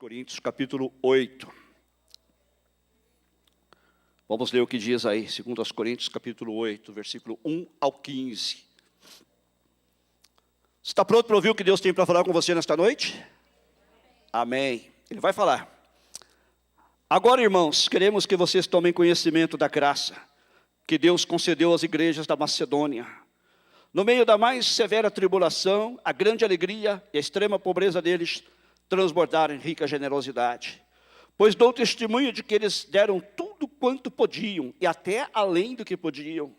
Coríntios, capítulo 8. Vamos ler o que diz aí, 2 Coríntios, capítulo 8, versículo 1 ao 15. Você está pronto para ouvir o que Deus tem para falar com você nesta noite? Amém. Ele vai falar. Agora, irmãos, queremos que vocês tomem conhecimento da graça que Deus concedeu às igrejas da Macedônia. No meio da mais severa tribulação, a grande alegria e a extrema pobreza deles transbordaram em rica generosidade. Pois dou testemunho de que eles deram tudo quanto podiam, e até além do que podiam.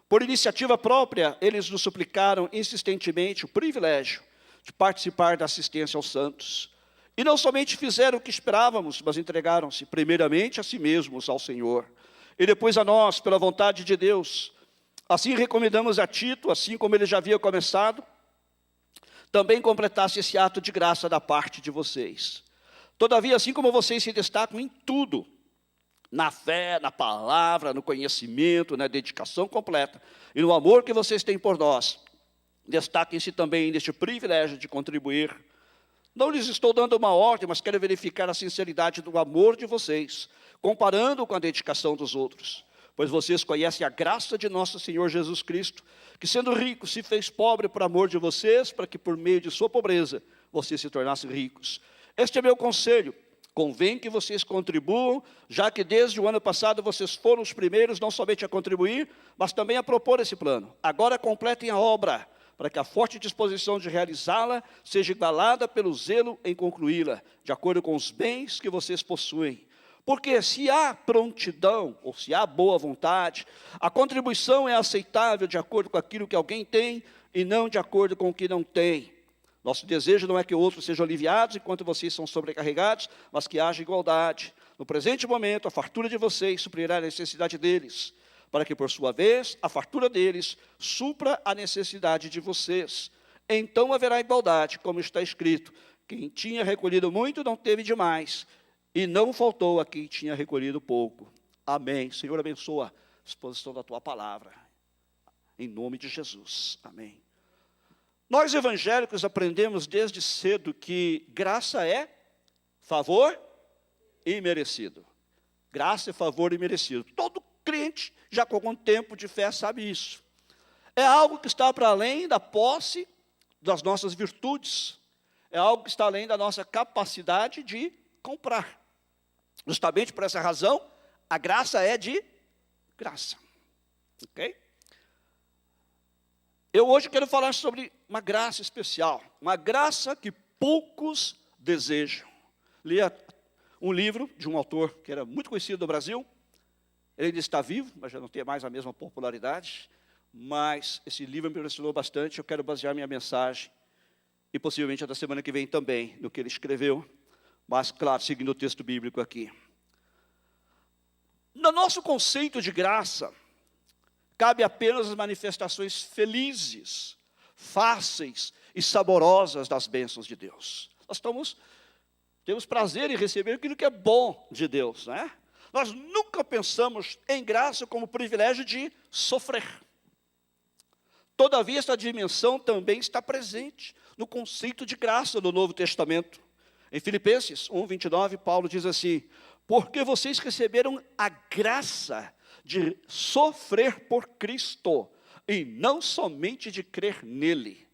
Por iniciativa própria, eles nos suplicaram insistentemente o privilégio de participar da assistência aos santos. E não somente fizeram o que esperávamos, mas entregaram-se primeiramente a si mesmos ao Senhor, e depois a nós, pela vontade de Deus. Assim recomendamos a Tito, assim como ele já havia começado, também completasse esse ato de graça da parte de vocês. Todavia, assim como vocês se destacam em tudo, na fé, na palavra, no conhecimento, na dedicação completa, e no amor que vocês têm por nós, destaquem-se também neste privilégio de contribuir. Não lhes estou dando uma ordem, mas quero verificar a sinceridade do amor de vocês, comparando com a dedicação dos outros. Pois vocês conhecem a graça de nosso Senhor Jesus Cristo, que sendo rico se fez pobre por amor de vocês, para que por meio de sua pobreza vocês se tornassem ricos. Este é meu conselho. Convém que vocês contribuam, já que desde o ano passado vocês foram os primeiros não somente a contribuir, mas também a propor esse plano. Agora completem a obra, para que a forte disposição de realizá-la seja igualada pelo zelo em concluí-la, de acordo com os bens que vocês possuem. Porque se há prontidão, ou se há boa vontade, a contribuição é aceitável de acordo com aquilo que alguém tem, e não de acordo com o que não tem. Nosso desejo não é que outros sejam aliviados enquanto vocês são sobrecarregados, mas que haja igualdade. No presente momento, a fartura de vocês suprirá a necessidade deles, para que, por sua vez, a fartura deles supra a necessidade de vocês. Então haverá igualdade, como está escrito: quem tinha recolhido muito não teve demais, e não faltou a quem tinha recolhido pouco. Amém. Senhor, abençoa a exposição da tua palavra. Em nome de Jesus. Amém. Nós evangélicos aprendemos desde cedo que graça é favor imerecido. Graça é favor imerecido. Todo crente, já com algum tempo de fé, sabe isso. É algo que está para além da posse das nossas virtudes. É algo que está além da nossa capacidade de comprar. Justamente por essa razão, a graça é de graça. Ok? Eu hoje quero falar sobre uma graça especial, uma graça que poucos desejam. Li um livro de um autor que era muito conhecido no Brasil. Ele ainda está vivo, mas já não tem mais a mesma popularidade. Mas esse livro me impressionou bastante. Eu quero basear minha mensagem, e possivelmente a da semana que vem também, no que ele escreveu. Mas, claro, seguindo o texto bíblico aqui. No nosso conceito de graça, cabe apenas as manifestações felizes, fáceis e saborosas das bênçãos de Deus. Nós temos prazer em receber aquilo que é bom de Deus, né? Nós nunca pensamos em graça como privilégio de sofrer. Todavia, esta dimensão também está presente no conceito de graça do Novo Testamento. Em Filipenses 1:29, Paulo diz assim: porque vocês receberam a graça de sofrer por Cristo, e não somente de crer nele.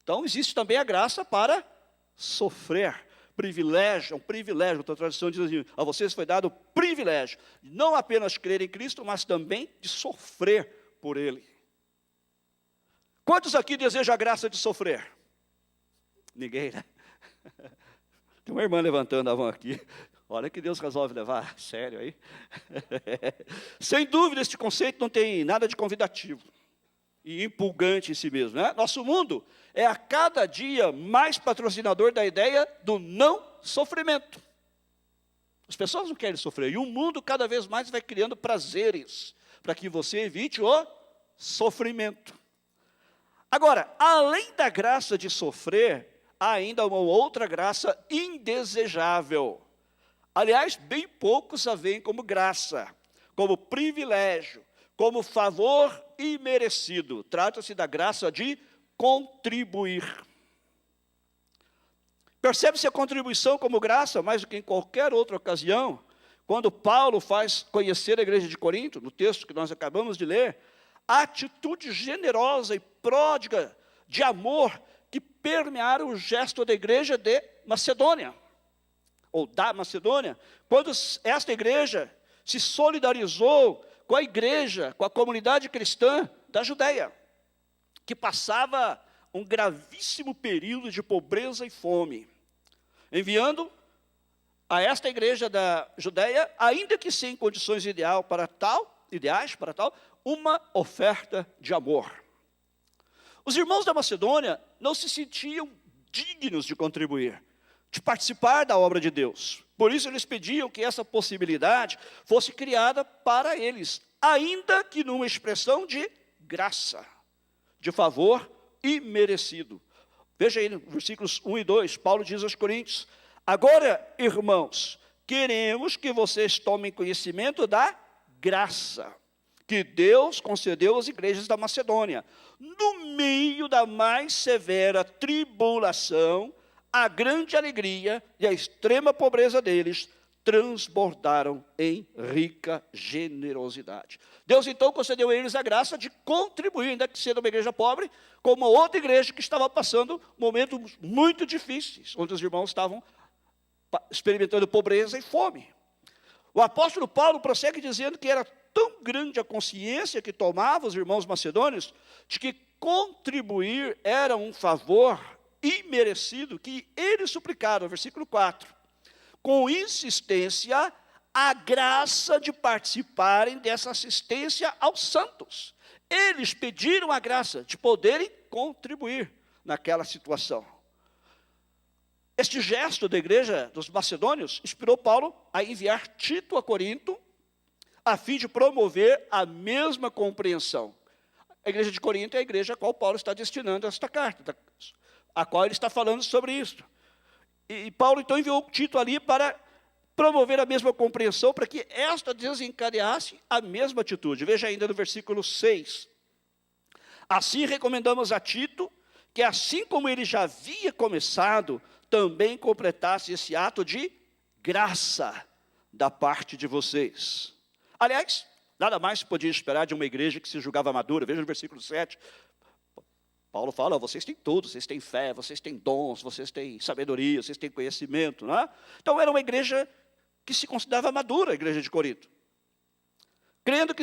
Então, existe também a graça para sofrer. Privilégio, é um privilégio. Outra tradição diz assim: a vocês foi dado o privilégio de não apenas crer em Cristo, mas também de sofrer por ele. Quantos aqui desejam a graça de sofrer? Ninguém, né? Tem uma irmã levantando a mão aqui. Olha que Deus resolve levar a sério aí. Sem dúvida, este conceito não tem nada de convidativo e empolgante em si mesmo, né? Nosso mundo é a cada dia mais patrocinador da ideia do não sofrimento. As pessoas não querem sofrer, e o mundo cada vez mais vai criando prazeres para que você evite o sofrimento. Agora, além da graça de sofrer, há ainda uma outra graça indesejável. Aliás, bem poucos a veem como graça, como privilégio, como favor imerecido. Trata-se da graça de contribuir. Percebe-se a contribuição como graça, mais do que em qualquer outra ocasião, quando Paulo faz conhecer a igreja de Corinto, no texto que nós acabamos de ler, a atitude generosa e pródiga de amor que permearam o gesto da igreja de Macedônia, ou da Macedônia, quando esta igreja se solidarizou com a igreja, com a comunidade cristã da Judeia, que passava um gravíssimo período de pobreza e fome, enviando a esta igreja da Judeia, ainda que sem condições ideais para tal, uma oferta de amor. Os irmãos da Macedônia não se sentiam dignos de contribuir, de participar da obra de Deus. Por isso eles pediam que essa possibilidade fosse criada para eles, ainda que numa expressão de graça, de favor imerecido. Veja aí, versículos 1 e 2, Paulo diz aos Coríntios: agora, irmãos, queremos que vocês tomem conhecimento da graça que Deus concedeu às igrejas da Macedônia. No meio da mais severa tribulação, a grande alegria e a extrema pobreza deles transbordaram em rica generosidade. Deus então concedeu a eles a graça de contribuir, ainda que sendo uma igreja pobre, com uma outra igreja que estava passando momentos muito difíceis, onde os irmãos estavam experimentando pobreza e fome. O apóstolo Paulo prossegue dizendo que era tão grande a consciência que tomava os irmãos macedônios, de que contribuir era um favor imerecido, que eles suplicaram, versículo 4, com insistência, a graça de participarem dessa assistência aos santos. Eles pediram a graça de poderem contribuir naquela situação. Este gesto da igreja dos macedônios inspirou Paulo a enviar Tito a Corinto, a fim de promover a mesma compreensão. A igreja de Corinto é a igreja a qual Paulo está destinando esta carta, a qual ele está falando sobre isso. E Paulo então enviou Tito ali para promover a mesma compreensão, para que esta desencadeasse a mesma atitude. Veja ainda no versículo 6. Assim recomendamos a Tito, que assim como ele já havia começado, também completasse esse ato de graça da parte de vocês. Aliás, nada mais se podia esperar de uma igreja que se julgava madura. Veja no versículo 7. Paulo fala: vocês têm tudo, vocês têm fé, vocês têm dons, vocês têm sabedoria, vocês têm conhecimento. Não é? Então era uma igreja que se considerava madura, a igreja de Corinto. Crendo que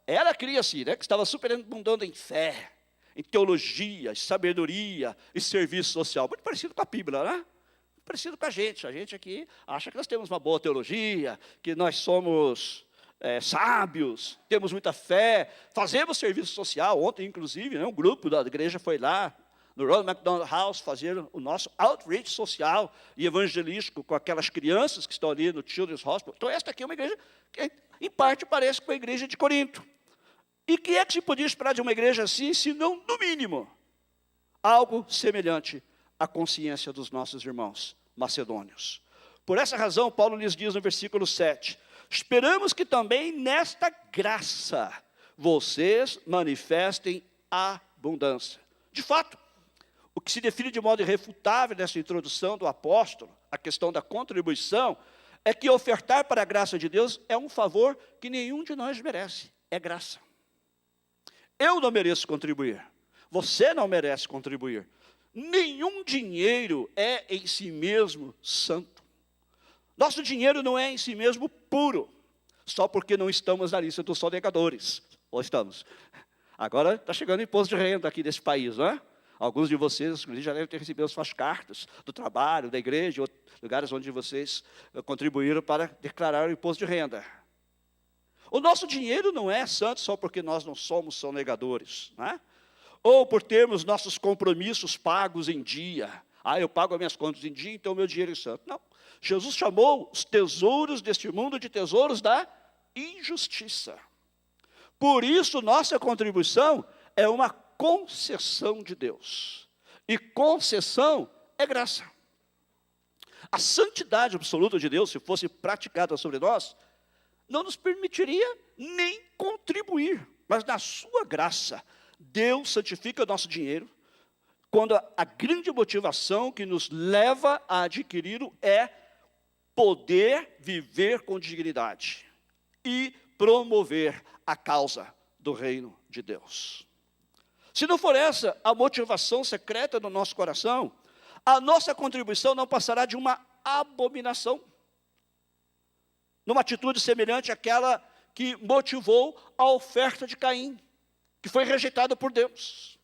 ela cria-se, que estava superabundando em fé, em teologia, em sabedoria e serviço social. Muito parecido com a Bíblia, não é? Muito parecido com a gente. A gente aqui acha que nós temos uma boa teologia, que nós somos sábios, temos muita fé, fazemos serviço social. Ontem, inclusive, um grupo da igreja foi lá, no Ronald McDonald House, fazer o nosso outreach social e evangelístico com aquelas crianças que estão ali no Children's Hospital. Então, esta aqui é uma igreja que, em parte, parece com a igreja de Corinto. E que é que se podia esperar de uma igreja assim, se não, no mínimo, algo semelhante à consciência dos nossos irmãos macedônios? Por essa razão, Paulo lhes diz no versículo 7, esperamos que também nesta graça vocês manifestem abundância. De fato, o que se define de modo irrefutável nessa introdução do apóstolo, a questão da contribuição, é que ofertar para a graça de Deus é um favor que nenhum de nós merece, é graça. Eu não mereço contribuir, você não merece contribuir. Nenhum dinheiro é em si mesmo santo. Nosso dinheiro não é em si mesmo puro, só porque não estamos na lista dos sonegadores. Ou estamos? Agora está chegando o imposto de renda aqui desse país, não é? Alguns de vocês já devem ter recebido suas cartas do trabalho, da igreja, lugares onde vocês contribuíram para declarar o imposto de renda. O nosso dinheiro não é santo só porque nós não somos sonegadores, não é? Ou por termos nossos compromissos pagos em dia. Eu pago as minhas contas em dia, então o meu dinheiro é santo. Não. Jesus chamou os tesouros deste mundo de tesouros da injustiça. Por isso, nossa contribuição é uma concessão de Deus. E concessão é graça. A santidade absoluta de Deus, se fosse praticada sobre nós, não nos permitiria nem contribuir. Mas na sua graça, Deus santifica o nosso dinheiro, quando a grande motivação que nos leva a adquiri-lo é poder viver com dignidade e promover a causa do reino de Deus. Se não for essa a motivação secreta do nosso coração, a nossa contribuição não passará de uma abominação, numa atitude semelhante àquela que motivou a oferta de Caim, que foi rejeitada por Deus.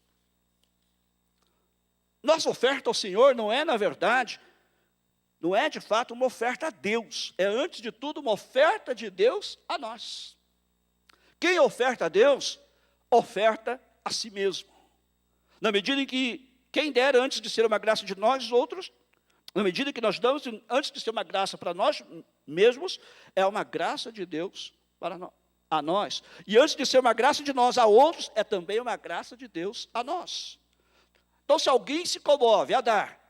Nossa oferta ao Senhor não é, na verdade, não é de fato uma oferta a Deus, é antes de tudo uma oferta de Deus a nós. Quem oferta a Deus, oferta a si mesmo. Na medida em que quem der antes de ser uma graça de nós outros, na medida que nós damos antes de ser uma graça para nós mesmos, é uma graça de Deus a nós. E antes de ser uma graça de nós a outros, é também uma graça de Deus a nós. Então, se alguém se comove a dar,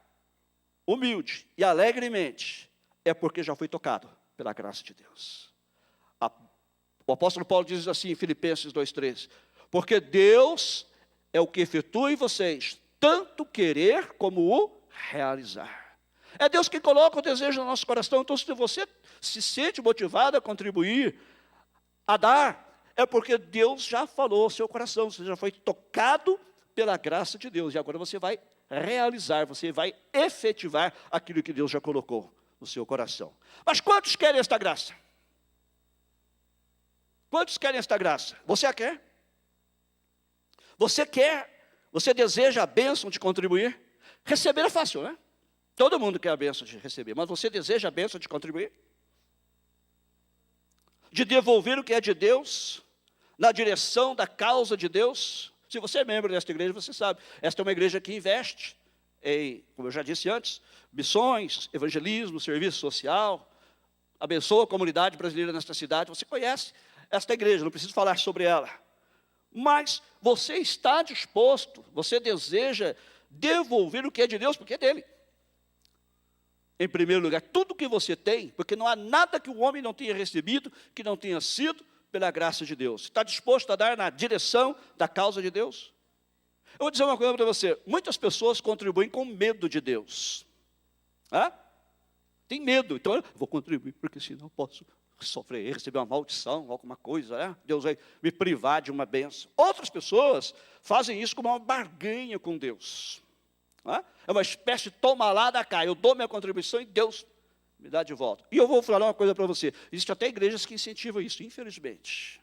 humilde e alegremente, é porque já foi tocado pela graça de Deus. O apóstolo Paulo diz assim em Filipenses 2,13, porque Deus é o que efetua em vocês, tanto querer como o realizar. É Deus que coloca o desejo no nosso coração. Então, se você se sente motivado a contribuir, a dar, é porque Deus já falou ao seu coração, você já foi tocado pela graça de Deus, e agora você vai realizar, você vai efetivar aquilo que Deus já colocou no seu coração. Mas quantos querem esta graça? Quantos querem esta graça? Você a quer? Você quer? Você deseja a bênção de contribuir? Receber é fácil, né? Todo mundo quer a bênção de receber, mas você deseja a bênção de contribuir? De devolver o que é de Deus, na direção da causa de Deus? Se você é membro desta igreja, você sabe, esta é uma igreja que investe em, como eu já disse antes, missões, evangelismo, serviço social, abençoa a comunidade brasileira nesta cidade. Você conhece esta igreja, não preciso falar sobre ela. Mas você está disposto, você deseja devolver o que é de Deus, porque é dele. Em primeiro lugar, tudo que você tem, porque não há nada que o homem não tenha recebido, que não tenha sido pela graça de Deus. Está disposto a dar na direção da causa de Deus? Eu vou dizer uma coisa para você, muitas pessoas contribuem com medo de Deus. Tem medo, então eu vou contribuir, porque senão posso sofrer, receber uma maldição, alguma coisa, Deus vai me privar de uma bênção. Outras pessoas fazem isso como uma barganha com Deus. É uma espécie de toma lá da cá, eu dou minha contribuição e Deus me dá de volta. E eu vou falar uma coisa para você, existem até igrejas que incentivam isso, infelizmente.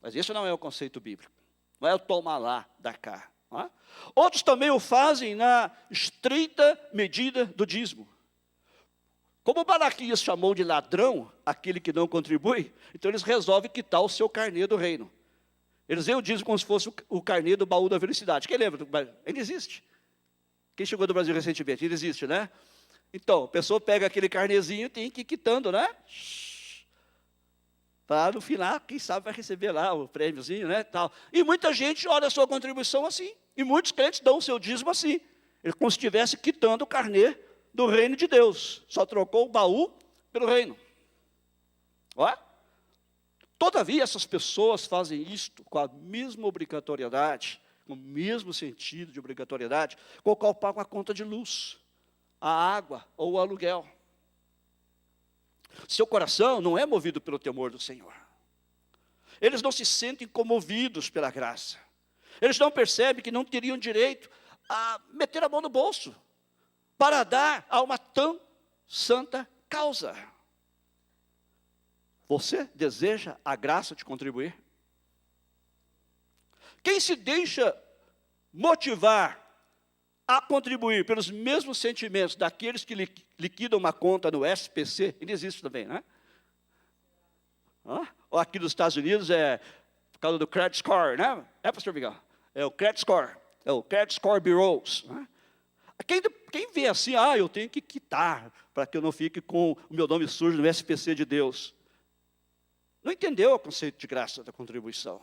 Mas esse não é o conceito bíblico, não é o toma lá da cá. Outros também o fazem na estreita medida do dízimo. Como Malaquias chamou de ladrão aquele que não contribui, então eles resolvem quitar o seu carnê do reino. Eles veem o dízimo como se fosse o carnê do baú da felicidade. Quem lembra? Ele existe. Quem chegou do Brasil recentemente? Ele existe, né? Então, a pessoa pega aquele carnezinho e tem que ir quitando, né? Para no final, quem sabe vai receber lá o prêmiozinho, né? Tal. E muita gente olha a sua contribuição assim. E muitos crentes dão o seu dízimo assim. Ele como se estivesse quitando o carnê do reino de Deus. Só trocou o baú pelo reino. Todavia, essas pessoas fazem isto com a mesma obrigatoriedade, com o mesmo sentido de obrigatoriedade, com o qual pagam a conta de luz, a água ou o aluguel. Seu coração não é movido pelo temor do Senhor. Eles não se sentem comovidos pela graça. Eles não percebem que não teriam direito a meter a mão no bolso para dar a uma tão santa causa. Você deseja a graça de contribuir? Quem se deixa motivar a contribuir pelos mesmos sentimentos daqueles que liquidam uma conta no SPC, ele existe também, né? Ou aqui nos Estados Unidos é por causa do credit score, né? Pastor Miguel? É o credit score, é o credit score bureaus, né? Quem vê assim, eu tenho que quitar para que eu não fique com o meu nome sujo no SPC de Deus. Não entendeu o conceito de graça da contribuição.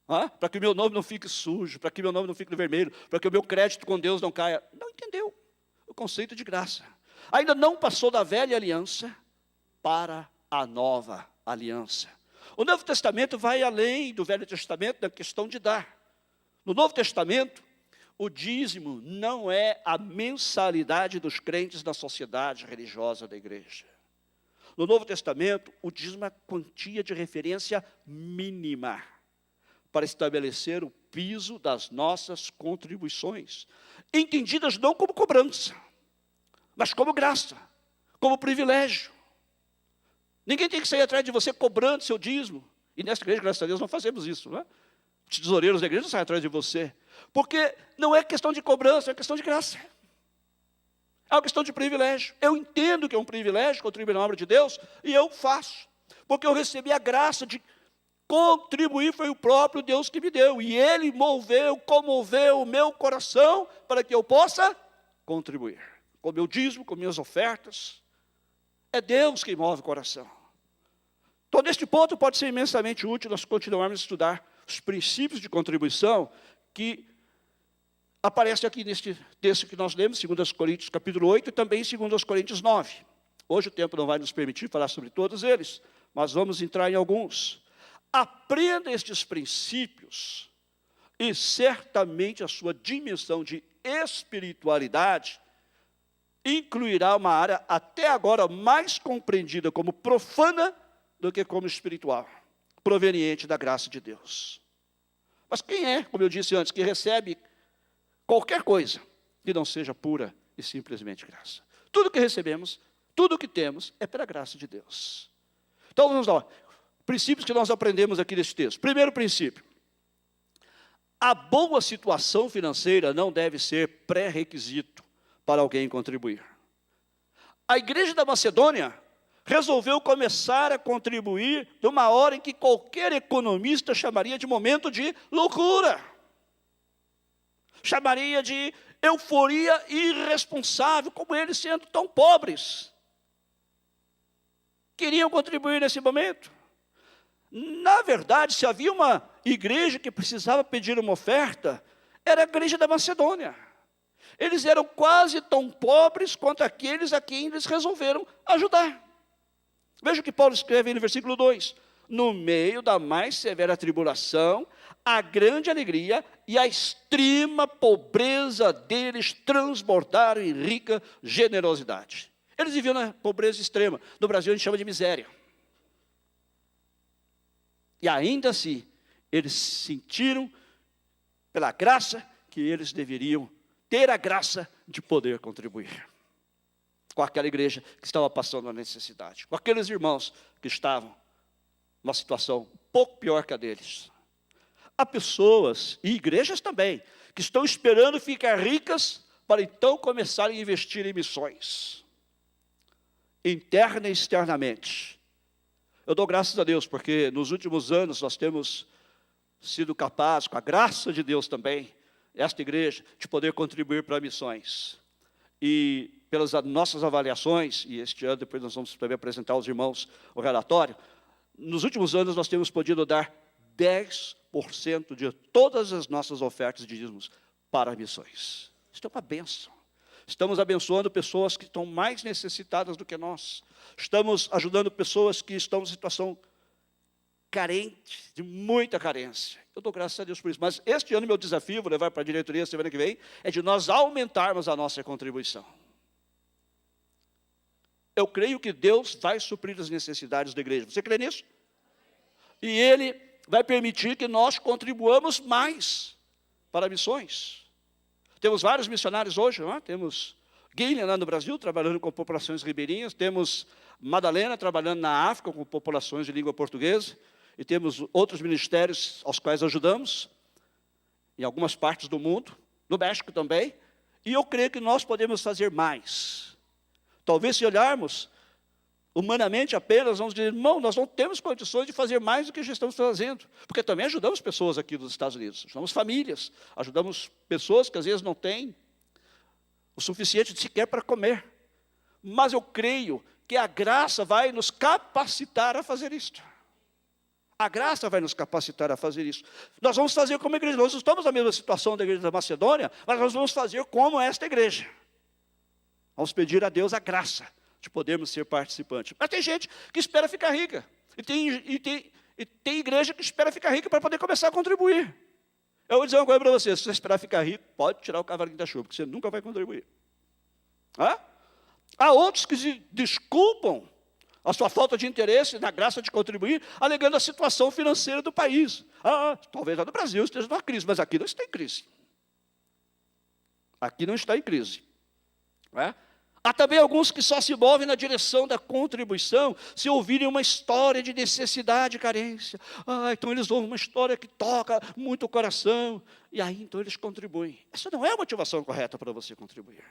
Para que o meu nome não fique sujo, para que o meu nome não fique no vermelho, para que o meu crédito com Deus não caia. Não entendeu o conceito de graça. Ainda não passou da velha aliança para a nova aliança. O Novo Testamento vai além do Velho Testamento na questão de dar. No Novo Testamento, o dízimo não é a mensalidade dos crentes da sociedade religiosa da igreja. No Novo Testamento, o dízimo é a quantia de referência mínima para estabelecer o piso das nossas contribuições, entendidas não como cobrança, mas como graça, como privilégio. Ninguém tem que sair atrás de você cobrando seu dízimo. E nessa igreja, graças a Deus, não fazemos isso, não é? Os tesoureiros da igreja não saem atrás de você. Porque não é questão de cobrança, é questão de graça. É uma questão de privilégio. Eu entendo que é um privilégio contribuir na obra de Deus, e eu faço. Porque eu recebi a graça de contribuir, foi o próprio Deus que me deu. E Ele comoveu o meu coração para que eu possa contribuir. Com meu dízimo, com minhas ofertas. É Deus quem move o coração. Então, neste ponto, pode ser imensamente útil nós continuarmos a estudar os princípios de contribuição que aparecem aqui neste texto que nós lemos, 2 Coríntios capítulo 8, e também 2 Coríntios 9. Hoje o tempo não vai nos permitir falar sobre todos eles, mas vamos entrar em alguns. Aprenda estes princípios, e certamente a sua dimensão de espiritualidade incluirá uma área até agora mais compreendida como profana do que como espiritual, proveniente da graça de Deus. Mas quem é, como eu disse antes, que recebe qualquer coisa que não seja pura e simplesmente graça? Tudo que recebemos, tudo que temos, é pela graça de Deus. Então vamos lá, princípios que nós aprendemos aqui neste texto. Primeiro princípio: a boa situação financeira não deve ser pré-requisito para alguém contribuir. A igreja da Macedônia resolveu começar a contribuir numa hora em que qualquer economista chamaria de momento de loucura. Chamaria de euforia irresponsável, como eles sendo tão pobres. Queriam contribuir nesse momento. Na verdade, se havia uma igreja que precisava pedir uma oferta, era a igreja da Macedônia. Eles eram quase tão pobres quanto aqueles a quem eles resolveram ajudar. Veja o que Paulo escreve aí no versículo 2. No meio da mais severa tribulação, a grande alegria e a extrema pobreza deles transbordaram em rica generosidade. Eles viviam na pobreza extrema. No Brasil a gente chama de miséria. E ainda assim, eles sentiram, pela graça, que eles deveriam ter a graça de poder contribuir com aquela igreja que estava passando a necessidade, com aqueles irmãos que estavam numa situação um pouco pior que a deles. Há pessoas, e igrejas também, que estão esperando ficar ricas para então começarem a investir em missões, interna e externamente. Eu dou graças a Deus, porque nos últimos anos nós temos sido capazes, com a graça de Deus também, esta igreja, de poder contribuir para missões. E pelas nossas avaliações, e este ano depois nós vamos também apresentar aos irmãos o relatório, nos últimos anos nós temos podido dar 10% de todas as nossas ofertas de dízimos para missões. Isso é uma bênção. Estamos abençoando pessoas que estão mais necessitadas do que nós. Estamos ajudando pessoas que estão em situação carente, de muita carência. Eu dou graças a Deus por isso. Mas este ano meu desafio, vou levar para a diretoria semana que vem, é de nós aumentarmos a nossa contribuição. Eu creio que Deus vai suprir as necessidades da igreja. Você crê nisso? E Ele vai permitir que nós contribuamos mais para missões. Temos vários missionários hoje, não é? Temos Guilherme lá no Brasil, trabalhando com populações ribeirinhas. Temos Madalena, trabalhando na África, com populações de língua portuguesa. E temos outros ministérios aos quais ajudamos, em algumas partes do mundo, no México também. E eu creio que nós podemos fazer mais. Talvez se olharmos humanamente apenas, vamos dizer, irmão, nós não temos condições de fazer mais do que já estamos fazendo. Porque também ajudamos pessoas aqui dos Estados Unidos, ajudamos famílias, ajudamos pessoas que às vezes não têm o suficiente sequer para comer. Mas eu creio que a graça vai nos capacitar a fazer isto. A graça vai nos capacitar a fazer isso. Nós vamos fazer como igreja. Nós não estamos na mesma situação da igreja da Macedônia, mas nós vamos fazer como esta igreja. Vamos pedir a Deus a graça de podermos ser participantes. Mas tem gente que espera ficar rica. E tem igreja que espera ficar rica para poder começar a contribuir. Eu vou dizer uma coisa para você, se você esperar ficar rico, pode tirar o cavalinho da chuva, porque você nunca vai contribuir. Hã? Há outros que se desculpam a sua falta de interesse na graça de contribuir, alegando a situação financeira do país. Talvez lá no Brasil esteja numa crise, mas aqui não está em crise. Aqui não está em crise. Não é? Há também alguns que só se movem na direção da contribuição se ouvirem uma história de necessidade e carência. Então eles ouvem uma história que toca muito o coração, e aí então eles contribuem. Essa não é a motivação correta para você contribuir.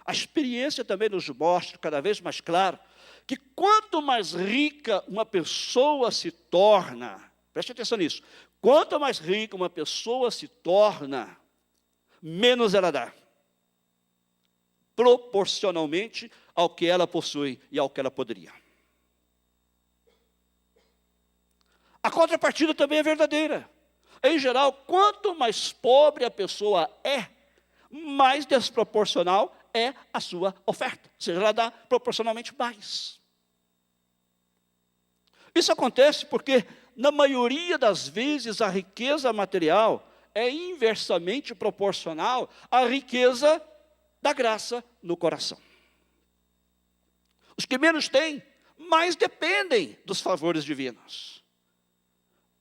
A experiência também nos mostra, cada vez mais claro, que quanto mais rica uma pessoa se torna, preste atenção nisso, quanto mais rica uma pessoa se torna, menos ela dá. Proporcionalmente ao que ela possui e ao que ela poderia. A contrapartida também é verdadeira. Em geral, quanto mais pobre a pessoa é, mais desproporcional é a sua oferta. Ou seja, ela dá proporcionalmente mais. Isso acontece porque, na maioria das vezes, a riqueza material é inversamente proporcional à riqueza da graça no coração. Os que menos têm, mais dependem dos favores divinos.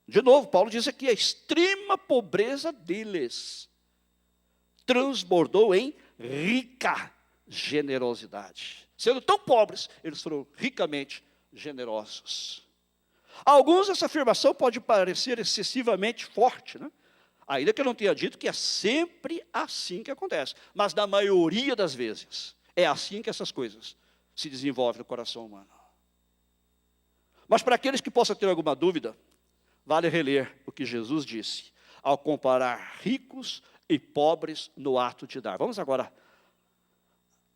De novo, Paulo diz aqui, a extrema pobreza deles transbordou em rica generosidade. Sendo tão pobres, eles foram ricamente generosos. A alguns essa afirmação pode parecer excessivamente forte, né? Ainda que eu não tenha dito que é sempre assim que acontece. Mas na maioria das vezes, é assim que essas coisas se desenvolvem no coração humano. Mas para aqueles que possam ter alguma dúvida, vale reler o que Jesus disse, ao comparar ricos e pobres no ato de dar. Vamos agora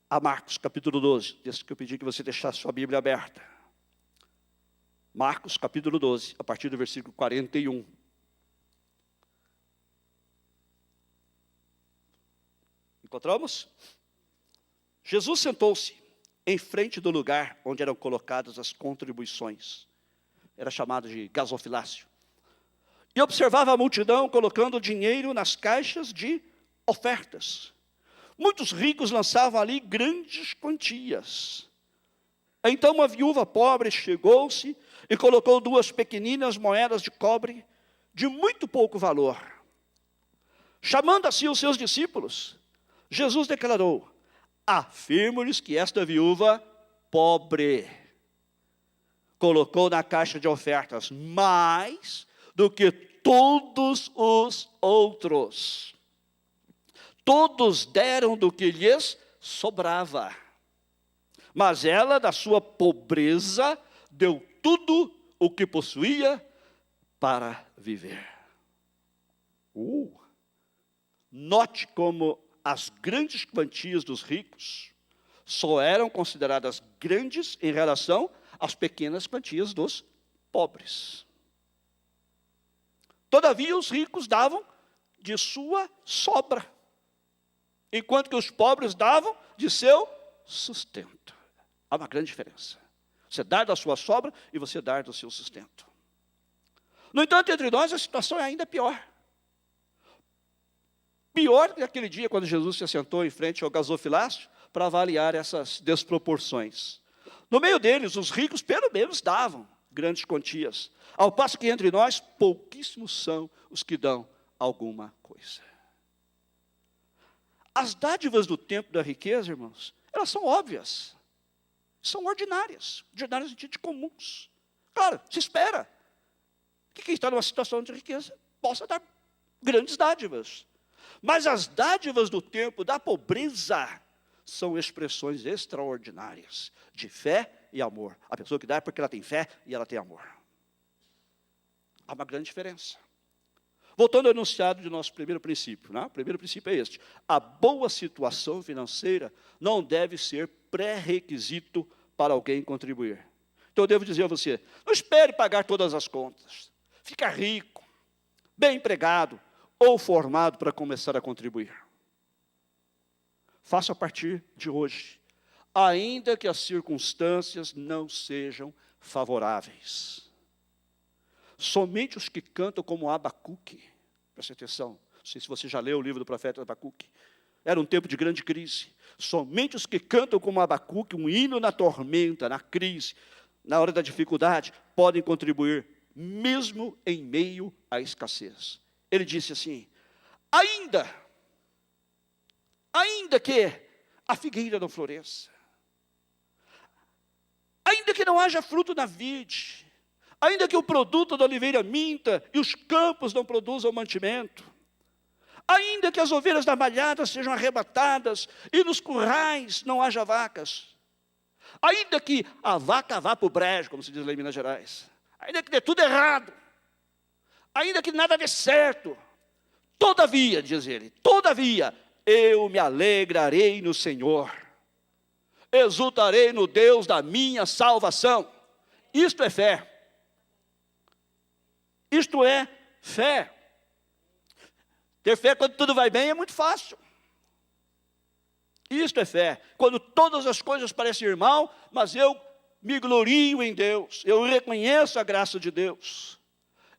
a Marcos, capítulo 12, desse que eu pedi que você deixasse sua Bíblia aberta. Marcos, capítulo 12, a partir do versículo 41. Encontramos? Jesus sentou-se em frente do lugar onde eram colocadas as contribuições. Era chamado de gasofilácio. E observava a multidão colocando dinheiro nas caixas de ofertas. Muitos ricos lançavam ali grandes quantias. Então uma viúva pobre chegou-se e colocou 2 pequeninas moedas de cobre de muito pouco valor. Chamando assim os seus discípulos, Jesus declarou, afirmo-lhes que esta viúva pobre colocou na caixa de ofertas mais do que todos os outros. Todos deram do que lhes sobrava. Mas ela, da sua pobreza, deu tudo o que possuía para viver. Note como as grandes quantias dos ricos só eram consideradas grandes em relação às pequenas quantias dos pobres. Todavia, os ricos davam de sua sobra, enquanto que os pobres davam de seu sustento. Há uma grande diferença. Você dar da sua sobra e você dar do seu sustento. No entanto, entre nós, a situação é ainda pior. Pior que aquele dia quando Jesus se assentou em frente ao gasofilácio para avaliar essas desproporções. No meio deles, os ricos pelo menos davam grandes quantias, ao passo que entre nós, pouquíssimos são os que dão alguma coisa. As dádivas do tempo da riqueza, irmãos, elas são óbvias, são ordinárias no sentido de comuns. Claro, se espera que quem está numa situação de riqueza possa dar grandes dádivas. Mas as dádivas do tempo da pobreza são expressões extraordinárias de fé e amor. A pessoa que dá é porque ela tem fé e ela tem amor. Há uma grande diferença. Voltando ao enunciado de nosso primeiro princípio, né? O primeiro princípio é este. A boa situação financeira não deve ser pré-requisito para alguém contribuir. Então eu devo dizer a você, não espere pagar todas as contas. Fica rico, bem empregado, ou formado para começar a contribuir. Faça a partir de hoje, ainda que as circunstâncias não sejam favoráveis. Somente os que cantam como Abacuque, preste atenção, não sei se você já leu o livro do profeta Abacuque, era um tempo de grande crise. Somente os que cantam como Abacuque, um hino na tormenta, na crise, na hora da dificuldade, podem contribuir, mesmo em meio à escassez. Ele disse assim, ainda que a figueira não floresça, ainda que não haja fruto na vide, ainda que o produto da oliveira minta e os campos não produzam mantimento, ainda que as ovelhas da malhada sejam arrebatadas e nos currais não haja vacas, ainda que a vaca vá para o brejo, como se diz lá em Minas Gerais, ainda que dê tudo errado, ainda que nada dê certo, todavia, diz ele, todavia, eu me alegrarei no Senhor, exultarei no Deus da minha salvação. Isto é fé. Isto é fé. Ter fé quando tudo vai bem é muito fácil. Isto é fé. Quando todas as coisas parecem ir mal, mas eu me glorio em Deus. Eu reconheço a graça de Deus.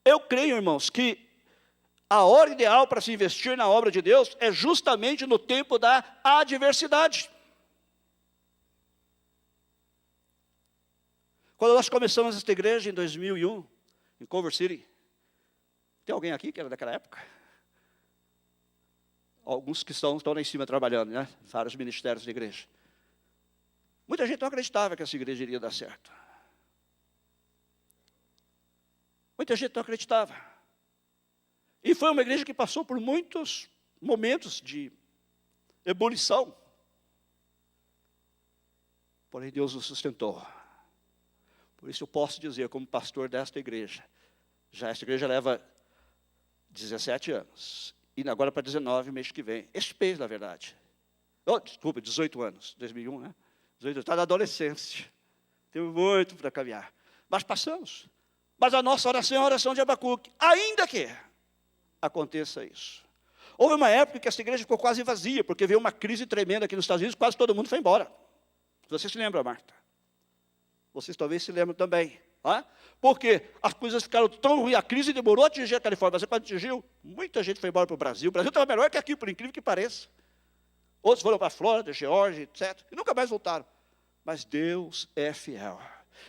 Eu creio, irmãos, que a hora ideal para se investir na obra de Deus é justamente no tempo da adversidade. Quando nós começamos esta igreja em 2001, em Culver City, tem alguém aqui que era daquela época? Alguns que estão lá em cima trabalhando, né? Vários ministérios de igreja. Muita gente não acreditava que essa igreja iria dar certo. Muita gente não acreditava. E foi uma igreja que passou por muitos momentos de ebulição. Porém, Deus nos sustentou. Por isso eu posso dizer, como pastor desta igreja, esta igreja leva 17 anos. E agora para 19, mês que vem. Este mês, na verdade. Desculpa, 18 anos. 2001, né? 18 está na adolescência. Temos muito para caminhar. Mas passamos. Mas a nossa oração é a oração de Abacuque. Ainda que aconteça isso. Houve uma época que essa igreja ficou quase vazia, porque veio uma crise tremenda aqui nos Estados Unidos, quase todo mundo foi embora. Você se lembra, Marta? Vocês talvez se lembram também. Tá? Porque as coisas ficaram tão ruins, a crise demorou a atingir a Califórnia, mas quando atingiu, muita gente foi embora para o Brasil. O Brasil estava melhor que aqui, por incrível que pareça. Outros foram para a Flórida, Geórgia, etc. E nunca mais voltaram. Mas Deus é fiel.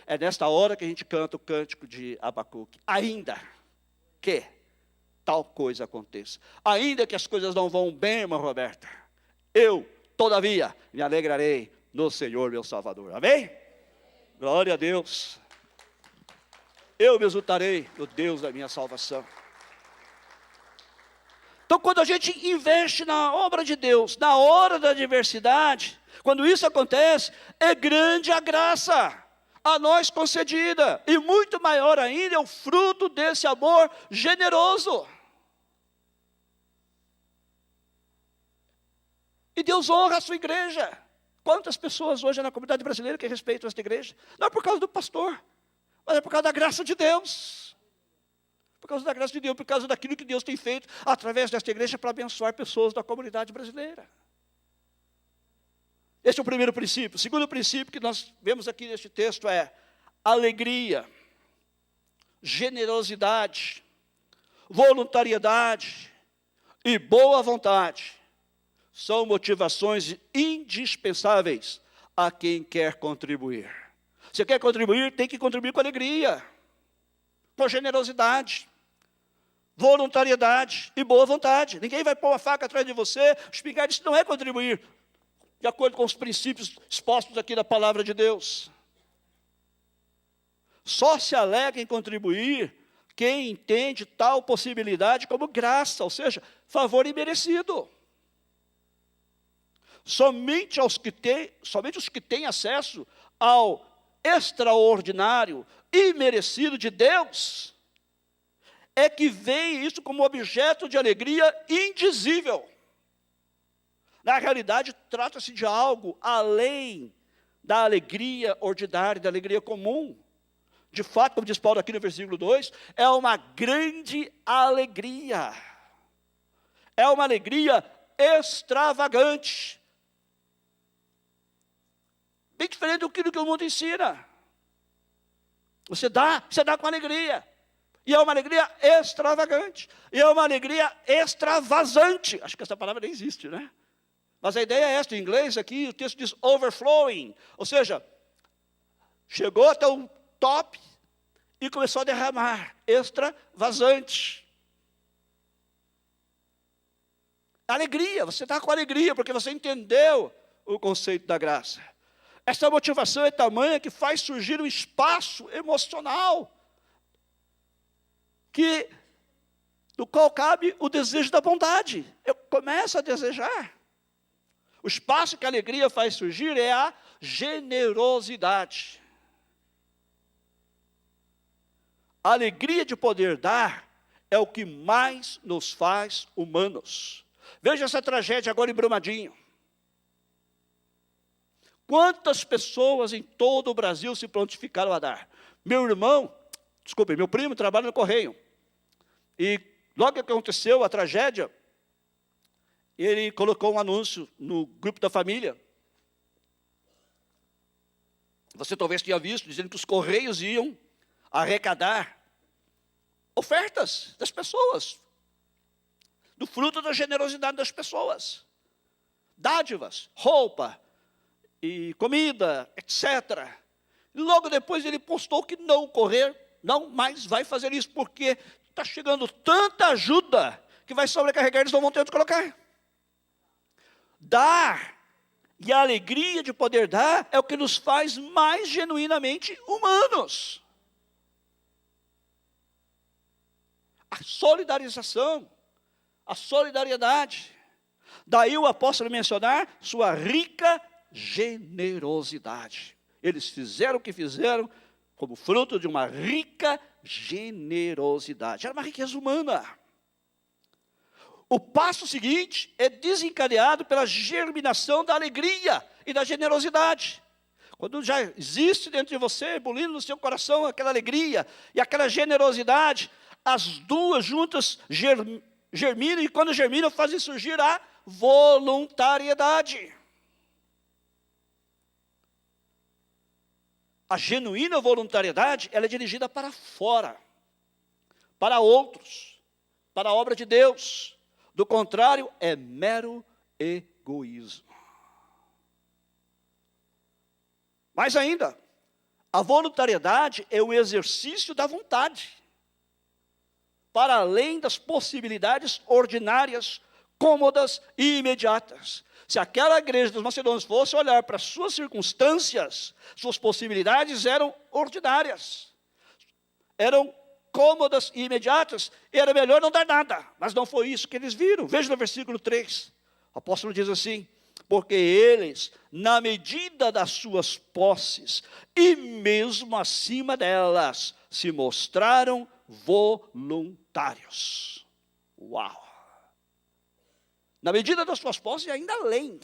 É nesta hora que a gente canta o cântico de Abacuque. Ainda que tal coisa aconteça. Ainda que as coisas não vão bem, irmã Roberta. Eu, todavia, me alegrarei no Senhor, meu Salvador. Amém? Glória a Deus. Eu me exultarei no Deus da minha salvação. Então, quando a gente investe na obra de Deus, na hora da adversidade, quando isso acontece, é grande a graça a nós concedida. E muito maior ainda é o fruto desse amor generoso. E Deus honra a sua igreja. Quantas pessoas hoje na comunidade brasileira que respeitam esta igreja? Não é por causa do pastor, mas é por causa da graça de Deus. Por causa da graça de Deus, por causa daquilo que Deus tem feito através desta igreja para abençoar pessoas da comunidade brasileira. Esse é o primeiro princípio. O segundo princípio que nós vemos aqui neste texto é alegria, generosidade, voluntariedade e boa vontade. São motivações indispensáveis a quem quer contribuir. Você quer contribuir, tem que contribuir com alegria, com generosidade, voluntariedade e boa vontade. Ninguém vai pôr uma faca atrás de você, espingarda. Isso não é contribuir de acordo com os princípios expostos aqui na palavra de Deus. Só se alegra em contribuir quem entende tal possibilidade como graça, ou seja, favor imerecido. Somente os que têm acesso ao extraordinário, imerecido de Deus, é que veem isso como objeto de alegria indizível. Na realidade, trata-se de algo além da alegria ordinária, da alegria comum. De fato, como diz Paulo aqui no versículo 2, é uma grande alegria. É uma alegria extravagante. Bem diferente do que o mundo ensina. Você dá com alegria. E é uma alegria extravagante. E é uma alegria extravasante. Acho que essa palavra nem existe, né? Mas a ideia é esta. Em inglês aqui, o texto diz overflowing. Ou seja, chegou até o top e começou a derramar. Extravasante. Alegria. Você está com alegria porque você entendeu o conceito da graça. Essa motivação é tamanha que faz surgir um espaço emocional do qual cabe o desejo da bondade. Eu começo a desejar. O espaço que a alegria faz surgir é a generosidade. A alegria de poder dar é o que mais nos faz humanos. Veja essa tragédia agora em Brumadinho. Quantas pessoas em todo o Brasil se prontificaram a dar? Meu primo trabalha no Correio. E logo que aconteceu a tragédia, ele colocou um anúncio no grupo da família. Você talvez tenha visto, dizendo que os Correios iam arrecadar ofertas das pessoas, do fruto da generosidade das pessoas. Dádivas, roupa, e comida, etc. E logo depois ele postou que não mais vai fazer isso, porque está chegando tanta ajuda que vai sobrecarregar, eles não vão ter onde colocar. Dar e a alegria de poder dar é o que nos faz mais genuinamente humanos. A solidarização, a solidariedade. Daí o apóstolo mencionar sua rica generosidade. Eles fizeram o que fizeram como fruto de uma rica generosidade. Era uma riqueza humana. O passo seguinte é desencadeado pela germinação da alegria e da generosidade. Quando já existe dentro de você, ebulindo no seu coração aquela alegria e aquela generosidade, as duas juntas germinam e quando germinam fazem surgir a voluntariedade. A genuína voluntariedade, ela é dirigida para fora, para outros, para a obra de Deus. Do contrário, é mero egoísmo. Mais ainda, a voluntariedade é o exercício da vontade, para além das possibilidades ordinárias, cômodas e imediatas. Se aquela igreja dos macedônios fosse olhar para suas circunstâncias, suas possibilidades eram ordinárias, eram cômodas e imediatas, e era melhor não dar nada, mas não foi isso que eles viram. Veja no versículo 3, o apóstolo diz assim: porque eles, na medida das suas posses, e mesmo acima delas, se mostraram voluntários. Uau! Na medida das suas posses e ainda além,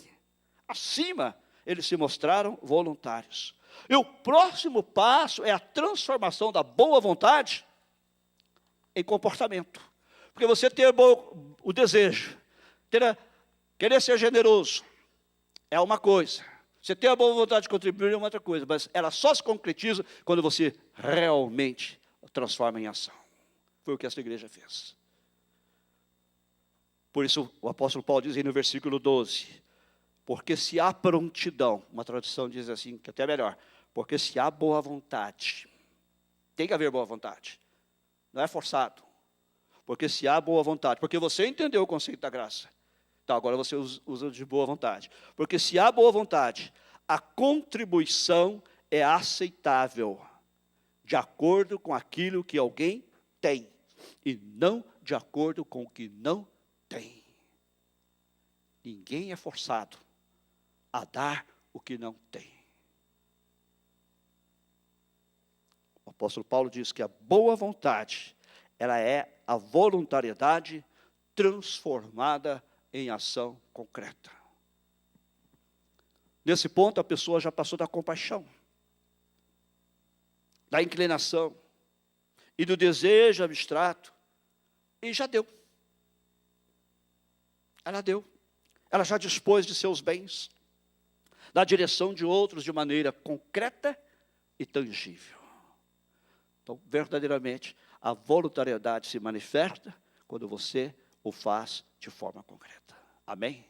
acima, eles se mostraram voluntários. E o próximo passo é a transformação da boa vontade em comportamento. Porque você ter o desejo, querer ser generoso, é uma coisa. Você ter a boa vontade de contribuir é uma outra coisa. Mas ela só se concretiza quando você realmente transforma em ação. Foi o que essa igreja fez. Por isso o apóstolo Paulo diz aí no versículo 12, porque se há prontidão, uma tradução diz assim, que até é melhor, porque se há boa vontade, tem que haver boa vontade, não é forçado, porque se há boa vontade, porque você entendeu o conceito da graça, então agora você usa de boa vontade, porque se há boa vontade, a contribuição é aceitável, de acordo com aquilo que alguém tem, e não de acordo com o que não tem. Ninguém é forçado a dar o que não tem. O apóstolo Paulo diz que a boa vontade, ela é a voluntariedade transformada em ação concreta. Nesse ponto, a pessoa já passou da compaixão, da inclinação e do desejo abstrato, e já deu. Ela deu. Ela já dispôs de seus bens, da direção de outros de maneira concreta e tangível. Então, verdadeiramente, A voluntariedade se manifesta quando você o faz de forma concreta. Amém?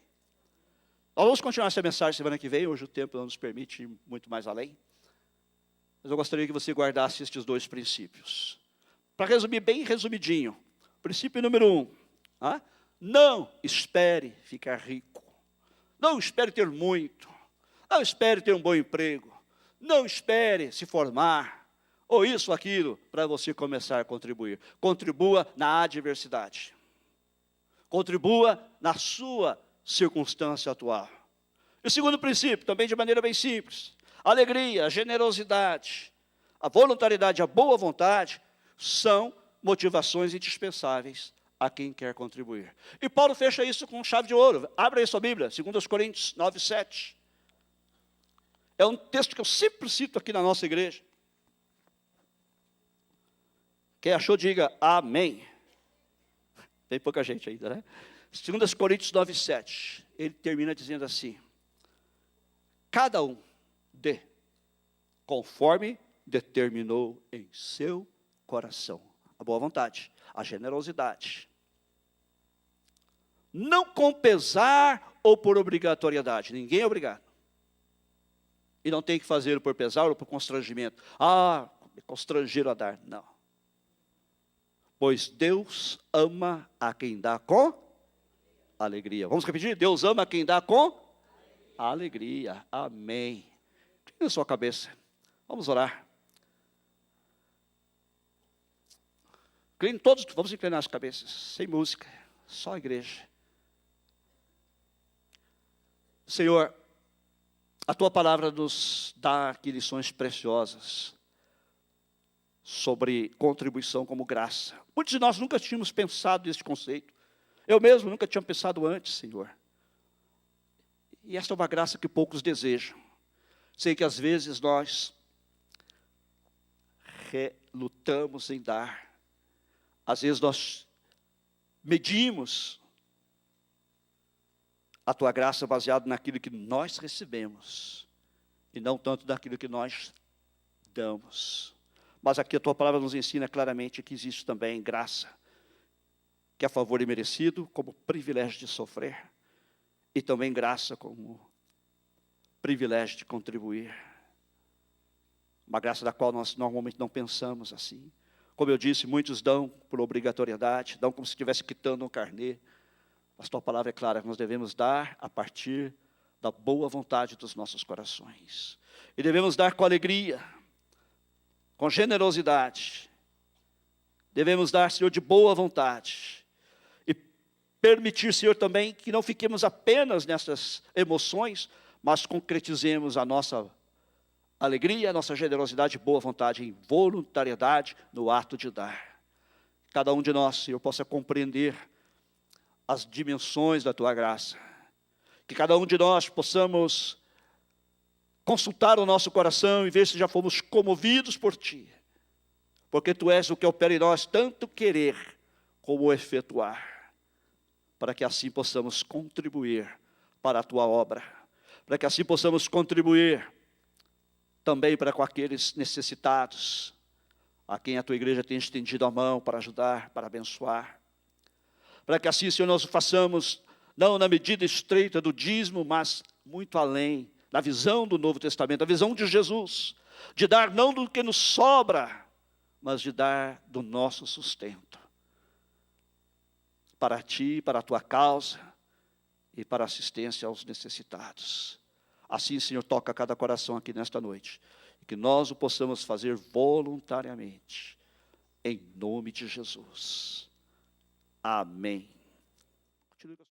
Nós vamos continuar essa mensagem semana que vem. Hoje o tempo não nos permite ir muito mais além. Mas eu gostaria que você guardasse estes dois princípios. Para resumir bem resumidinho. Princípio número 1. Não espere ficar rico. Não espere ter muito. Não espere ter um bom emprego. Não espere se formar. Ou isso ou aquilo, para você começar a contribuir. Contribua na adversidade. Contribua na sua circunstância atual. E o segundo princípio, também de maneira bem simples. A alegria, a generosidade, a voluntariedade, a boa vontade são motivações indispensáveis a quem quer contribuir. E Paulo fecha isso com chave de ouro. Abra aí sua Bíblia, 2 Coríntios 9, 7. É um texto que eu sempre cito aqui na nossa igreja. Quem achou, diga amém. Tem pouca gente ainda, né? 2 Coríntios 9, 7. Ele termina dizendo assim: cada um dê conforme determinou em seu coração. A boa vontade, a generosidade. Não com pesar ou por obrigatoriedade. Ninguém é obrigado. E não tem que fazer por pesar ou por constrangimento. Me constrangeram a dar. Não. Pois Deus ama a quem dá com alegria. Vamos repetir? Deus ama a quem dá com alegria. Amém. Incline a sua cabeça. Vamos orar. Todos, vamos inclinar as cabeças. Sem música. Só a igreja. Senhor, a Tua palavra nos dá aqui lições preciosas sobre contribuição como graça. Muitos de nós nunca tínhamos pensado nesse conceito. Eu mesmo nunca tinha pensado antes, Senhor. E esta é uma graça que poucos desejam. Sei que às vezes nós relutamos em dar. Às vezes nós medimos a Tua graça baseado naquilo que nós recebemos. E não tanto naquilo que nós damos. Mas aqui a Tua palavra nos ensina claramente que existe também graça, que é favor imerecido, como privilégio de sofrer, e também graça como privilégio de contribuir. Uma graça da qual nós normalmente não pensamos assim. Como eu disse, muitos dão por obrigatoriedade, dão como se estivesse quitando um carnê. Mas a Tua palavra é clara, que nós devemos dar a partir da boa vontade dos nossos corações. E devemos dar com alegria, com generosidade. Devemos dar, Senhor, de boa vontade. E permitir, Senhor, também que não fiquemos apenas nessas emoções, mas concretizemos a nossa alegria, a nossa generosidade e boa vontade em voluntariedade no ato de dar. Cada um de nós, Senhor, possa compreender as dimensões da Tua graça. Que cada um de nós possamos consultar o nosso coração e ver se já fomos comovidos por Ti. Porque Tu és o que opera em nós, tanto querer como efetuar. Para que assim possamos contribuir para a Tua obra. Para que assim possamos contribuir também para com aqueles necessitados, a quem a Tua igreja tem estendido a mão para ajudar, para abençoar. Para que assim, Senhor, nós o façamos, não na medida estreita do dízimo, mas muito além, na visão do Novo Testamento, a visão de Jesus, de dar não do que nos sobra, mas de dar do nosso sustento. Para Ti, para a Tua causa e para a assistência aos necessitados. Assim, Senhor, toca cada coração aqui nesta noite. E que nós o possamos fazer voluntariamente. Em nome de Jesus. Amém. Continue com